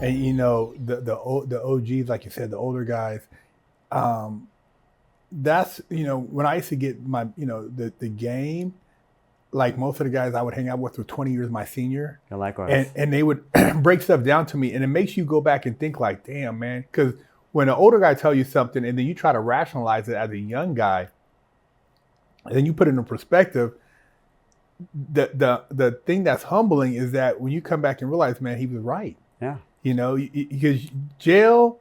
And you know, the OGs, like you said, the older guys, um, that's, you know, when I used to get my, you know, the game, like most of the guys I would hang out with were 20 years my senior. Yeah, likewise. And they would break stuff down to me. And it makes you go back and think like, damn, man. Because when an older guy tell you something and then you try to rationalize it as a young guy, and then you put it in perspective, the thing that's humbling is that when you come back and realize, man, he was right. Yeah. You know, because jail,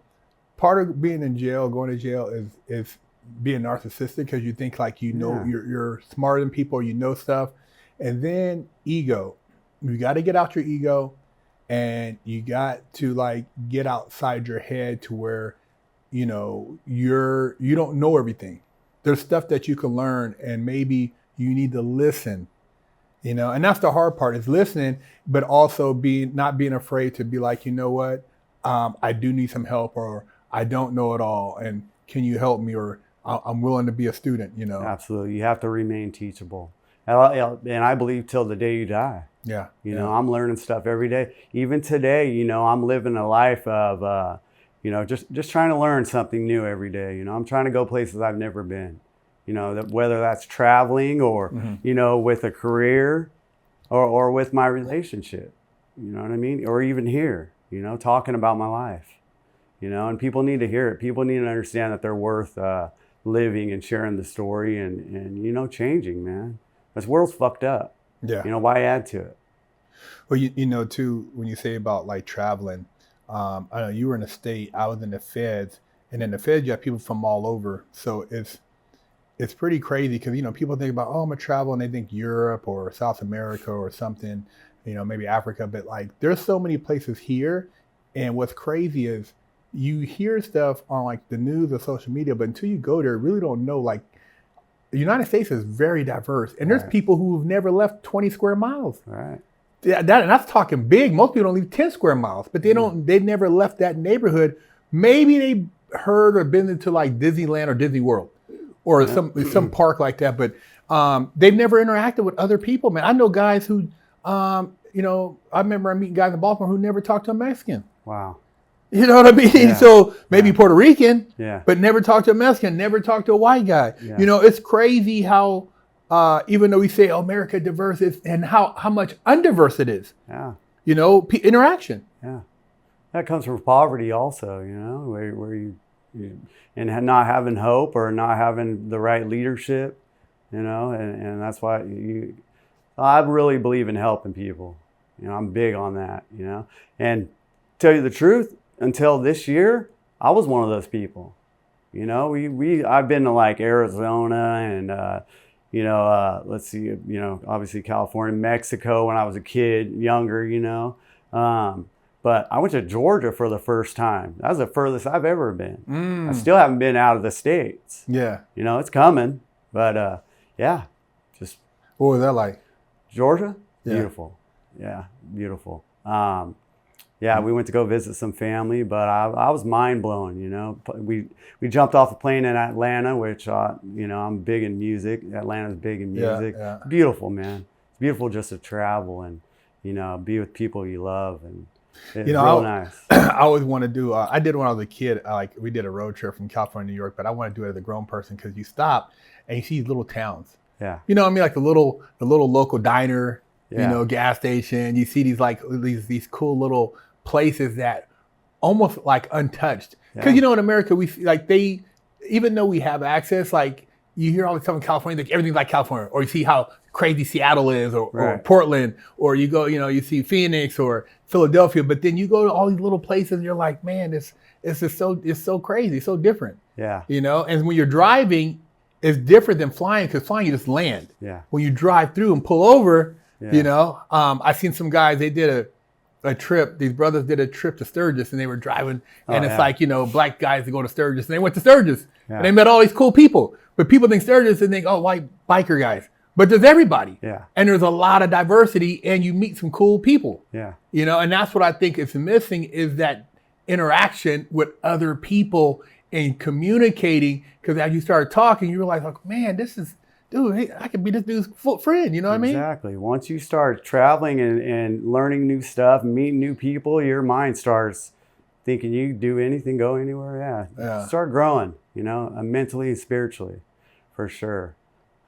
part of being in jail, going to jail is being narcissistic because you think like, you know, you're smarter than people, or you know stuff. And then ego. You got to get out your ego, and you got to like get outside your head to where, you know, you don't know everything. There's stuff that you can learn, and maybe you need to listen, you know, and that's the hard part, is listening, but also not being afraid to be like, you know what, I do need some help, or I don't know it all, and can you help me, or I'm willing to be a student, you know. Absolutely. You have to remain teachable. And I believe till the day you die. Yeah. You know, I'm learning stuff every day. Even today, you know, I'm living a life of, you know, just trying to learn something new every day. You know, I'm trying to go places I've never been. You know, whether that's traveling or, you know, with a career or with my relationship. You know what I mean? Or even here, you know, talking about my life. You know, and people need to hear it. People need to understand that they're worth living and sharing the story and you know, changing, man. This world's fucked up. Yeah. You know, why add to it? Well, you know, too, when you say about like traveling, I know you were in the state, I was in the feds, and in the feds you have people from all over. So it's pretty crazy because, you know, people think about, oh, I'm gonna travel, and they think Europe or South America or something, you know, maybe Africa, but like there's so many places here. And what's crazy is you hear stuff on like the news or social media, but until you go there, you really don't know. Like, the United States is very diverse, and there's people who've never left 20 square miles. Right. Yeah, and that's talking big. Most people don't leave 10 square miles, but they've never left that neighborhood. Maybe they heard or been into like Disneyland or Disney World or some park like that, but they've never interacted with other people, man. I know guys who, you know, I remember meeting guys in Baltimore who never talked to a Mexican. Wow. You know what I mean? Yeah. So maybe Puerto Rican, yeah, but never talked to a Mexican, never talked to a white guy. Yeah. You know, it's crazy how, even though we say, oh, America diverse, and how much undiverse it is. Yeah. You know, interaction. Yeah. That comes from poverty also, you know, where you and not having hope or not having the right leadership, you know, and that's why I really believe in helping people. You know, I'm big on that, you know, and tell you the truth, until this year, I was one of those people. You know, I've been to like Arizona and, you know, let's see, you know, obviously California, Mexico when I was a kid, younger, you know. But I went to Georgia for the first time. That was the furthest I've ever been. I still haven't been out of the States. Yeah. You know, it's coming. But yeah, just. What was that like? Georgia? Yeah. Beautiful. Yeah, beautiful. Yeah, we went to go visit some family, but I was mind blown. You know, we jumped off a plane in Atlanta, which you know, I'm big in music. Atlanta's big in music. Yeah. Beautiful, man. It's beautiful just to travel and, you know, be with people you love, and it's you know, real nice. I always want to do. I did when I was a kid. Like we did a road trip from California to New York, but I want to do it as a grown person because you stop and you see these little towns. Yeah. You know what I mean? Like the little local diner. Yeah. You know, gas station. You see these cool little places that almost like untouched. Because, you know, in America, we like even though we have access, like you hear all the time in California, like everything's like California, or you see how crazy Seattle is, or Portland, or you go, you know, you see Phoenix or Philadelphia, but then you go to all these little places and you're like, man, it's so crazy, so different. Yeah. You know, and when you're driving, it's different than flying, because flying, you just land. Yeah. When you drive through and pull over, you know, I seen some guys, they did a trip. These brothers did a trip to Sturgis, and they were driving, and it's like, you know, black guys that go to Sturgis, and they went to Sturgis, and they met all these cool people. But people think Sturgis and think, oh, white biker guys. But there's everybody. Yeah. And there's a lot of diversity, and you meet some cool people. Yeah. You know, and that's what I think is missing, is that interaction with other people and communicating. Because as you start talking, you realize, like, man, this dude, hey, I could be this dude's friend. You know what I mean? Exactly. Once you start traveling and learning new stuff, meeting new people, your mind starts thinking you can do anything, go anywhere. Yeah. Start growing, mentally and spiritually, for sure.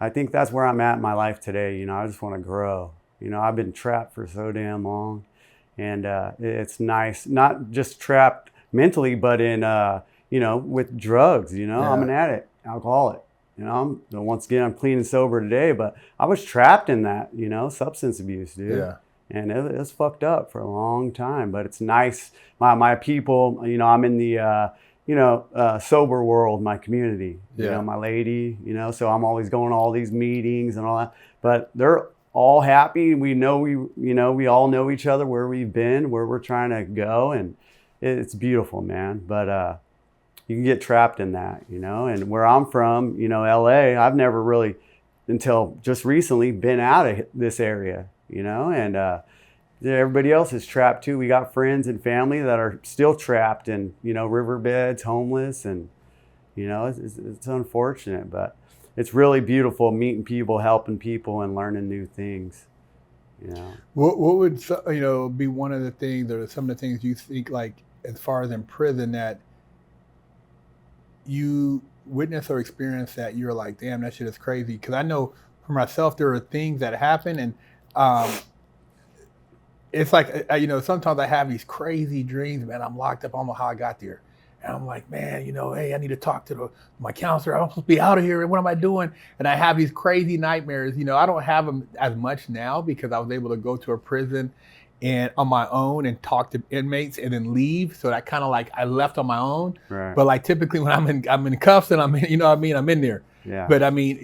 I think that's where I'm at in my life today. I just want to grow. I've been trapped for so damn long, and it's nice, not just trapped mentally, but in, with drugs. I'm an addict, alcoholic. Once again, I'm clean and sober today, but I was trapped in that, substance abuse, dude. Yeah. And it was fucked up for a long time, but it's nice. My people, I'm in the, sober world, my community, my lady, so I'm always going to all these meetings and all that, but they're all happy. We know, we all know each other, where we've been, where we're trying to go. And it's beautiful, man. But, you can get trapped in that, and where I'm from, LA, I've never really, until just recently, been out of this area, and everybody else is trapped too. We got friends and family that are still trapped in, riverbeds, homeless, and, it's unfortunate, but it's really beautiful meeting people, helping people, and learning new things. What would, be one of the things, or some of the things you think, like, as far as in prison, that you witness or experience that you're like, damn, that shit is crazy? Because I know for myself, there are things that happen, and it's like, sometimes I have these crazy dreams, man. I'm locked up. I don't know how I got there. And I'm like, man, hey, I need to talk to my counselor. I'm supposed to be out of here. What am I doing? And I have these crazy nightmares. I don't have them as much now because I was able to go to a prison and on my own and talk to inmates and then leave. So that kind of like I left on my own. Right. But like typically when I'm in cuffs and I'm in, I'm in there. Yeah. But I mean,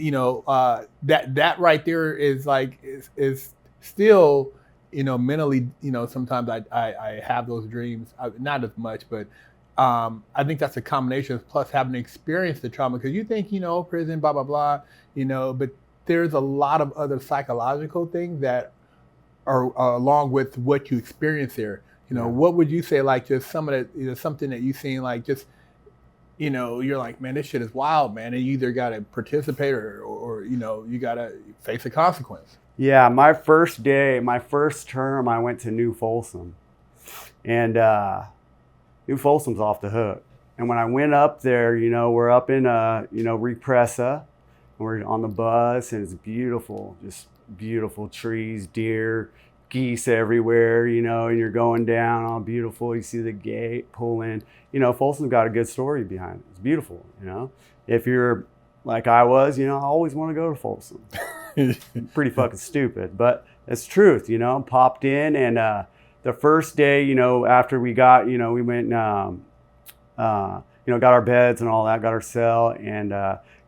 that right there is like is still, mentally, sometimes I have those dreams. Not as much, but I think that's a combination of plus having experienced the trauma, because you think, prison, blah, blah, blah, but there's a lot of other psychological things that are along with what you experience there. What would you say, like, just some of the, something that you've seen, like, just, you're like, man, this shit is wild, man. And you either got to participate or you got to face a consequence. Yeah. My first term, I went to New Folsom, and New Folsom's off the hook. And when I went up there, we're up in, Repressa, and we're on the bus, and it's beautiful, just beautiful trees, deer, geese everywhere, and you're going down, all beautiful. You see the gate, pull in. Folsom's got a good story behind it. It's beautiful, If you're like I was, I always want to go to Folsom. Pretty fucking stupid, but it's truth, Popped in, and the first day, after we got, we went, got our beds and all that, got our cell, and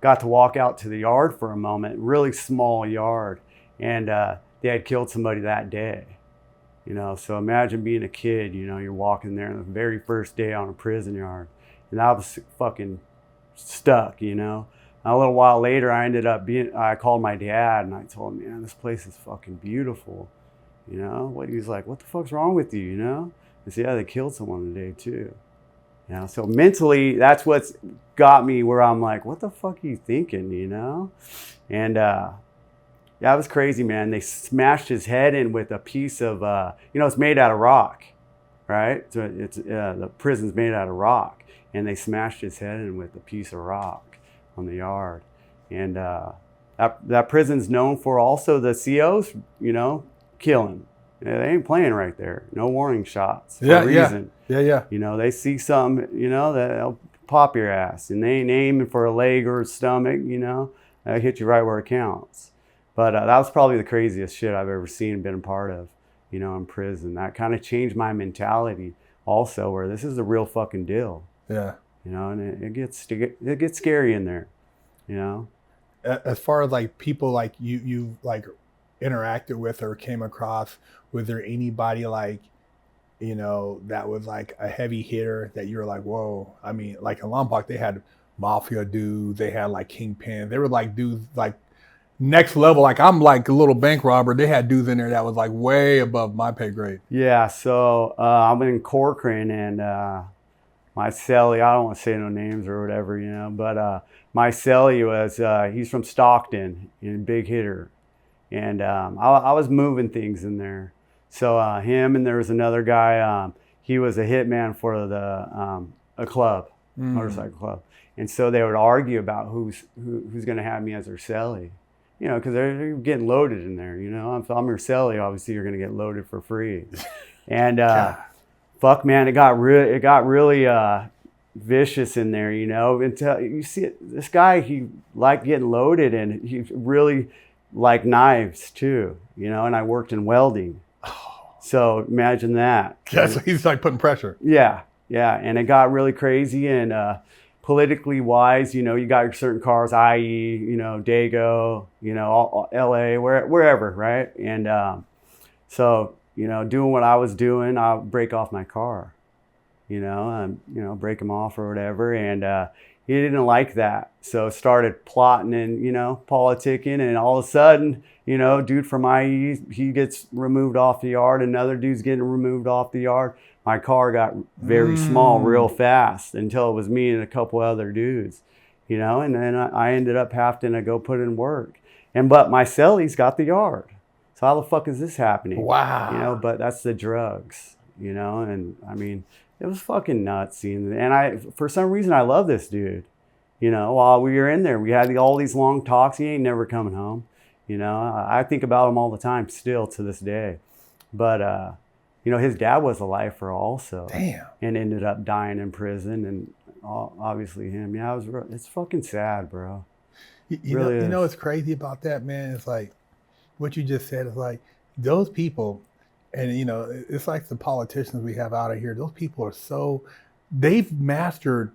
got to walk out to the yard for a moment, really small yard. And they had killed somebody that day, So imagine being a kid, you're walking there on the very first day on a prison yard. And I was fucking stuck, A little while later, I called my dad and I told him, man, this place is fucking beautiful. He was like, what the fuck's wrong with you, And so, yeah, they killed someone today too. So mentally, that's what's got me where I'm like, what the fuck are you thinking, And yeah, it was crazy, man. They smashed his head in with a piece of, it's made out of rock, right? So the prison's made out of rock. And they smashed his head in with a piece of rock on the yard. And that prison's known for also the COs, killing. Yeah, they ain't playing right there. No warning shots for a reason. Yeah. They see something, they'll pop your ass. And they ain't aiming for a leg or a stomach, they'll hit you right where it counts. But that was probably the craziest shit I've ever seen and been a part of, in prison. That kind of changed my mentality also, where this is a real fucking deal. Yeah. And it gets scary in there, As far as like people like you like interacted with or came across, was there anybody like, that was like a heavy hitter that you were like, whoa? I mean, like in Lompoc, they had mafia dudes, they had like kingpins, they were like dudes like next level. Like I'm like a little bank robber. They had dudes in there that was like way above my pay grade. Yeah. So I'm in Corcoran, and my cellie, I don't want to say no names or whatever, you know, but my cellie was, he's from Stockton, and big hitter. And I was moving things in there. So him, and there was another guy, he was a hitman for a club, motorcycle club. And so they would argue about who's going to have me as their cellie. You know, because they're getting loaded in there, you know. If I'm your cellie, obviously you're going to get loaded for free. And fuck, man, it got really vicious in there, you know. Until you see it, this guy, he liked getting loaded, and he really liked knives too, you know. And I worked in welding, so imagine that. Yeah, so he's like putting pressure. Yeah, and it got really crazy, and politically wise, you know, you got your certain cars, i.e., you know, Dago, you know, LA, wherever, right? And so, you know, doing what I was doing, I'll break off my car, you know, break him off or whatever. And he didn't like that. So started plotting and, you know, politicking. And all of a sudden, you know, dude from IE, he gets removed off the yard. Another dude's getting removed off the yard. My car got very small real fast until it was me and a couple other dudes, you know, and then I ended up having to go put in work. But my cellie's got the yard. So how the fuck is this happening? Wow. You know, but that's the drugs, you know, and I mean, it was fucking nuts seeing. And for some reason, I love this dude. You know, while we were in there, we had all these long talks. He ain't never coming home. You know, I think about him all the time still to this day. But, you know, his dad was a lifer also. Damn. And ended up dying in prison. And obviously him. Yeah, it's fucking sad, bro. You know what's crazy about that, man? It's like what you just said is like those people, and, you know, it's like the politicians we have out of here. Those people are they've mastered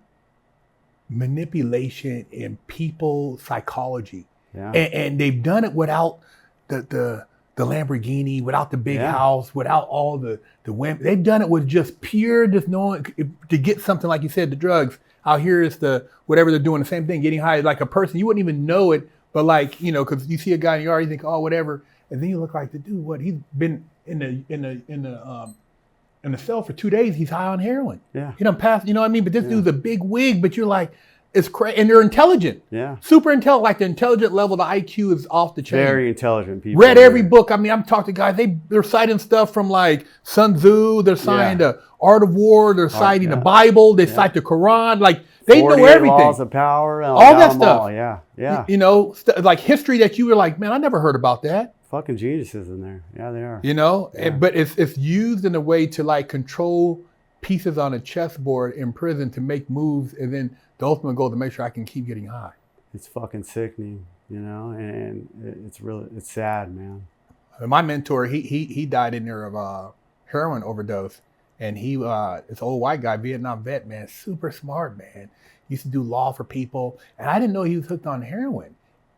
manipulation in people psychology. Yeah. And they've done it without the Lamborghini, without the big house, without all the women. They've done it with just pure, just knowing to get something, like you said, the drugs. Out here is whatever they're doing, the same thing, getting high. Like a person, you wouldn't even know it, but like, you know, because you see a guy in the yard, you think, oh, whatever. And then you look like the dude, what? He's been in the cell for 2 days. He's high on heroin. Yeah. He done passed, you know what I mean? But this dude's a big wig, but you're like, it's crazy. And they're intelligent. Yeah. Super intelligent. Like the intelligent level, the IQ is off the chain. Very intelligent people. Read every book. I mean, I'm talking to guys, they're citing stuff from like Sun Tzu. They're citing the Art of War. They're citing the Bible. They cite the Quran. Like they know everything. Laws of power. All that stuff. All. Yeah. You know, like history that you were like, man, I never heard about that. Fucking geniuses in there. Yeah, they are. You know, but it's used in a way to like control pieces on a chessboard in prison to make moves, and then the ultimate goal to make sure I can keep getting high. It's fucking sickening, you know, and it's sad, man. My mentor, he died in there of a heroin overdose, and he this old white guy, Vietnam vet, man, super smart, man. He used to do law for people, and I didn't know he was hooked on heroin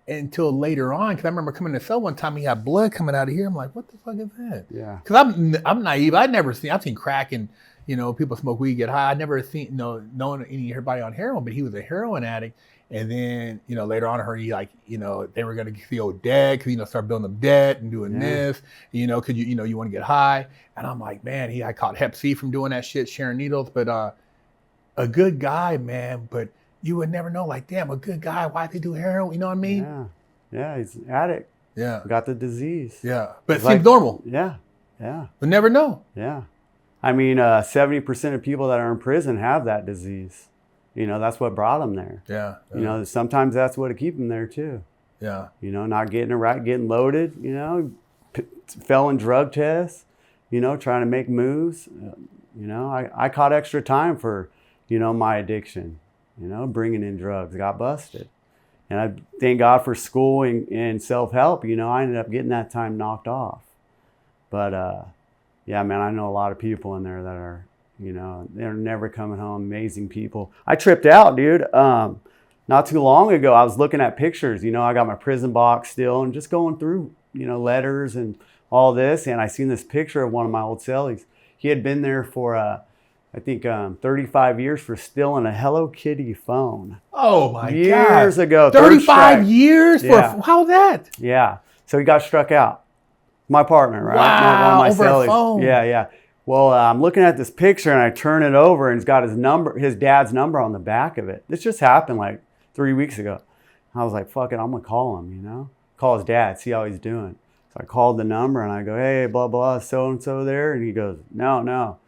until later on, because I remember coming to the cell one time, he had blood coming out of here. I'm like, what the fuck is that? Yeah. Because I'm naive. I've seen crack and, you know, people smoke weed, get high. I'd never seen, known anybody on heroin, but he was a heroin addict. And then, you know, later on I heard he like, you know, they were going to get old debt because, you know, start building up debt and doing this, you know, because, you know, you want to get high. And I'm like, man, I caught Hep C from doing that shit, sharing needles. But a good guy, man, but you would never know, like, damn, a good guy, why'd they do heroin? You know what I mean? Yeah, he's an addict. Yeah. Got the disease. Yeah. But it seems normal. Yeah. We'll never know. Yeah. I mean, 70% of people that are in prison have that disease. You know, that's what brought them there. Yeah. You know, sometimes that's what keep them there too. Yeah. You know, not getting it right, getting loaded, you know, failing drug tests, you know, trying to make moves. You know, I caught extra time for, you know, my addiction, you know, bringing in drugs, got busted. And I thank God for school and self-help, you know, I ended up getting that time knocked off. But, yeah, man, I know a lot of people in there that are, you know, they're never coming home. Amazing people. I tripped out, dude. Not too long ago, I was looking at pictures. You know, I got my prison box still and just going through, you know, letters and all this. And I seen this picture of one of my old cellies. He had been there for, I think, 35 years for stealing a Hello Kitty phone. Oh, my God. Years ago. 35 years? How's that? Yeah. So he got struck out. My partner, right? Wow, One of my over cellies. a phone. Yeah. Well, I'm looking at this picture and I turn it over and it's got his dad's number on the back of it. This just happened like 3 weeks ago. I was like, fuck it, I'm gonna call him, call his dad, see how he's doing. So I called the number and I go, hey, blah, blah, so-and-so there. And he goes, no.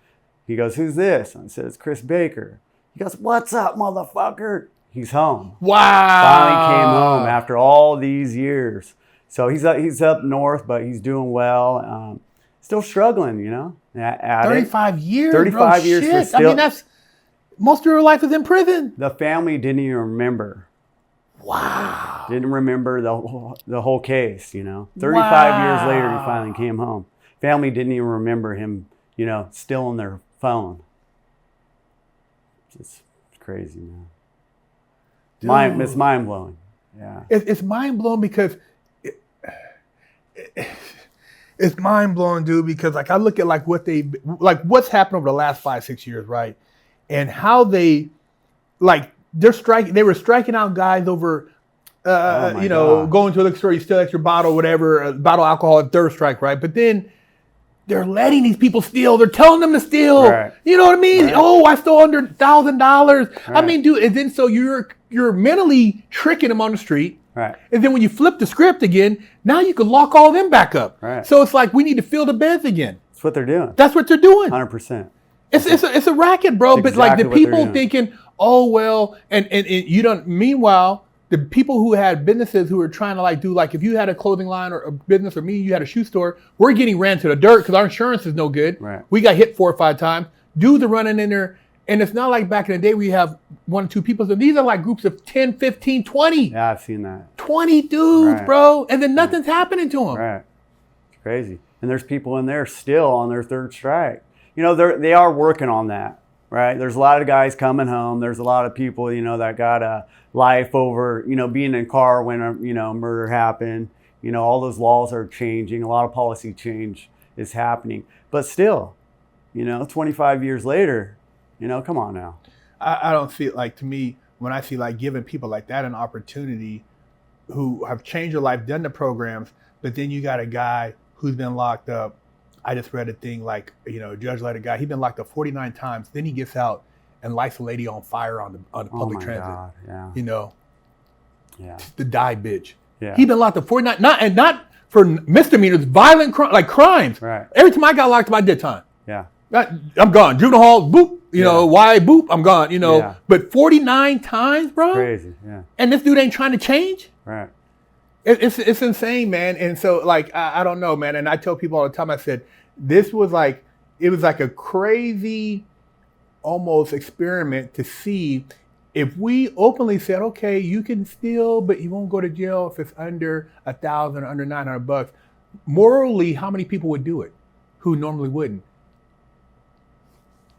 He goes, who's this? And I said, it's Chris Baker. He goes, what's up, motherfucker? He's home. Wow. Finally came home after all these years. So he's up north, but he's doing well. Still struggling, at 35 years, 35 years for shit. still. I mean, that's most of your life is in prison. The family didn't even remember. Wow. Didn't remember the whole case, 35 years later, he finally came home. Family didn't even remember him, still on their phone. It's crazy, man. It's mind-blowing. Yeah. It's mind-blowing because it's mind-blowing, dude, because I look at what's happened over the last 5-6 years, right? And how they were striking out guys over going to a liquor store, you steal extra bottle, whatever, bottle of alcohol at third strike, right? But then they're letting these people steal. They're telling them to steal. Right. You know what I mean? Right. Oh, I stole under $1,000. Right. I mean, dude, and then so you're mentally tricking them on the street. Right. And then when you flip the script again, now you can lock all of them back up. Right. So it's like we need to fill the beds again. That's what they're doing. That's what they're doing. 100%. It's a racket, bro. But exactly the people thinking, oh well, and you don't. Meanwhile, the people who had businesses who were trying to do if you had a clothing line or a business, or you had a shoe store, we're getting ran to the dirt because our insurance is no good. Right. We got hit 4 or 5 times. Dudes are running in there, and it's not like back in the day where you have 1 or 2 people. So these are groups of 10, 15, 20. Yeah, I've seen that. 20 dudes, bro, and then nothing's happening to them. Right. It's crazy. And there's people in there still on their third strike. They are working on that. Right. There's a lot of guys coming home. There's a lot of people, that got a life over, being in a car when a murder happened. All those laws are changing. A lot of policy change is happening. But still, 25 years later, come on now. I don't see it to me, when I see giving people like that an opportunity who have changed their life, done the programs, but then you got a guy who's been locked up. I just read a thing judge let a guy, he's been locked up 49 times. Then he gets out and lights a lady on fire on the public transit. God, yeah. Yeah. The die bitch. Yeah. He's been locked up 49, not for misdemeanors, violent crimes. Right. Every time I got locked up, I did time. Yeah. I'm gone. Juvenile hall, boop. Why, boop, I'm gone. Yeah. But 49 times, bro. Crazy. Yeah. And this dude ain't trying to change. Right. It's insane, man. And so I don't know, man. And I tell people all the time, I said, this was it was a crazy almost experiment to see if we openly said, okay, you can steal, but you won't go to jail if it's under $1,000 or under $900. Morally, how many people would do it who normally wouldn't?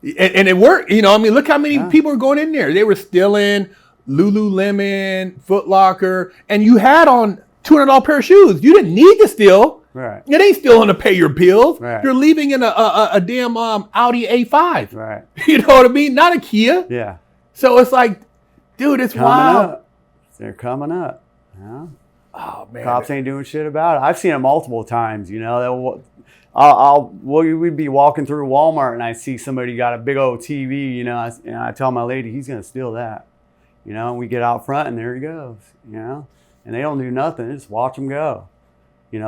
And it worked. Look how many people were going in there. They were stealing Lululemon, Foot Locker, and you had on $200 pair of shoes. You didn't need to steal. Right. It ain't stealing to pay your bills. Right. You're leaving in a damn Audi A5. Right. You know what I mean? Not a Kia. Yeah. So it's dude, it's wild. Up. They're coming up. Yeah. Oh man. Cops ain't doing shit about it. I've seen it multiple times. We'd be walking through Walmart and I see somebody got a big old TV. And I tell my lady, he's gonna steal that. And we get out front and there he goes. And they don't do nothing. They just watch him go.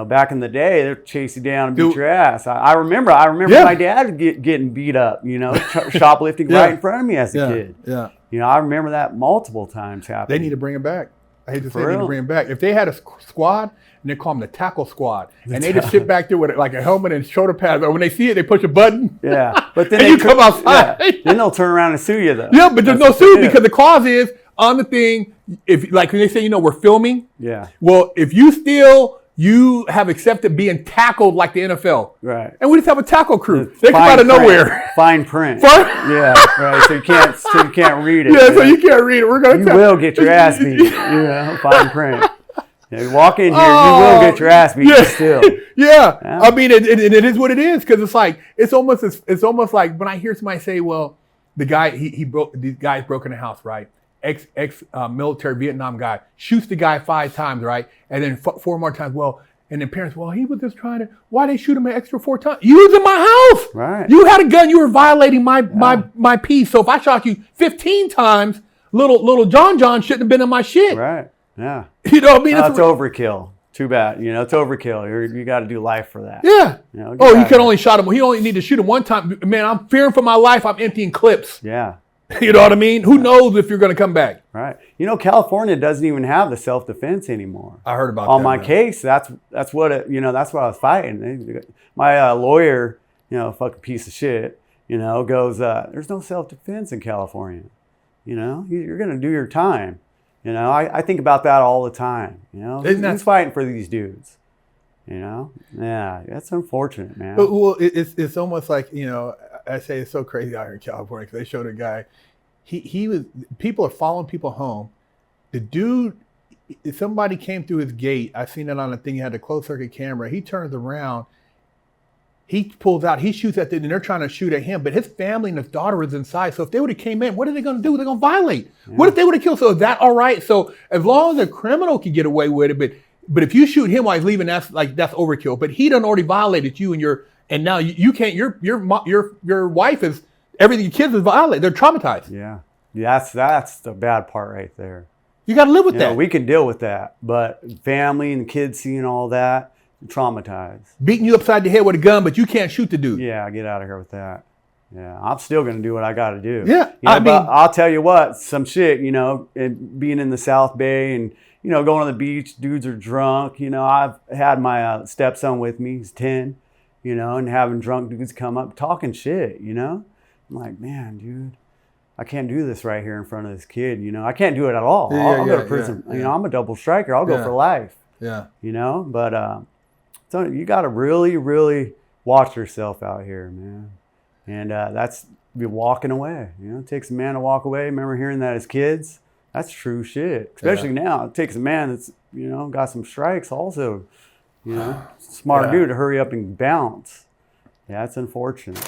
Back in the day, they're chase you down and beat your ass. I remember my dad getting beat up, shoplifting right in front of me as a kid. Yeah. I remember that multiple times happening. They need to bring it back. I hate to say they need to bring it back. If they had a squad, and they call them the tackle squad, and they just sit back there with a helmet and shoulder pads, but when they see it, they push a button. Yeah. But then and you come outside. Yeah. Then they'll turn around and sue you, though. Yeah, but there's no sue because the clause is on the thing, if when they say, we're filming. Yeah. Well, if you steal, you have accepted being tackled like the NFL. Right. And we just have a tackle crew. They come out of nowhere. Fine print. Yeah, right. So you can't read it. Yeah, so you can't read it. We're going to will get your ass beat. Fine print. You walk in here, you will get your ass beat still. Yeah. I mean, it is what it is because it's almost like when I hear somebody say, well, the guy, these guys broke in the house, right? Ex military Vietnam guy shoots the guy 5 times, right? And then 4 more times. Well, And then parents, well, he was just trying to. Why they shoot him an extra 4 times? You was in my house. Right. You had a gun. You were violating my peace. So if I shot you 15 times, little John shouldn't have been in my shit. Right. Yeah. You know what I mean? That's overkill. Too bad. You know, it's overkill. You got to do life for that. Yeah. You know, you could only shot him. He only need to shoot him one time. Man, I'm fearing for my life. I'm emptying clips. Yeah. You know what I mean? Who knows if you're going to come back? Right. You know, California doesn't even have the self-defense anymore. I heard about that. On my case, that's what I was fighting. My lawyer, fucking piece of shit, goes, there's no self-defense in California. You're going to do your time. I think about that all the time. Who's fighting for these dudes? Yeah, that's unfortunate, man. But, well, it's almost like, I say it's so crazy out here in California because they showed a guy, people are following people home. The dude, if somebody came through his gate, I seen it on a thing, he had a closed circuit camera, he turns around, he pulls out, he shoots at them, and they're trying to shoot at him, but his family and his daughter is inside. So if they would have came in, what are they going to do? They're going to violate. Yeah. What if they would have killed? So is that all right? So as long as a criminal can get away with it, but if you shoot him while he's leaving, that's overkill. But he done already violated you, and now you can't. Your wife is everything. Your kids is violated. They're traumatized. Yeah, that's the bad part right there. You got to live with that. We can deal with that, but family and kids seeing all that, traumatized. Beating you upside the head with a gun, but you can't shoot the dude. Yeah, get out of here with that. Yeah, I'm still gonna do what I got to do. Yeah, but I'll tell you what, some shit. And being in the South Bay and. Going on the beach, dudes are drunk. I've had my stepson with me. He's 10, and having drunk dudes come up talking shit, I'm like, man, dude, I can't do this right here in front of this kid. I can't do it at all. I'll go to prison. Yeah. I'm a double striker. I'll go for life. Yeah. But so you got to really, really watch yourself out here, man. And that's be walking away. It takes a man to walk away. Remember hearing that as kids? That's true shit. Especially now. It takes a man that's, got some strikes also. Smart dude to hurry up and bounce. Yeah, it's unfortunate.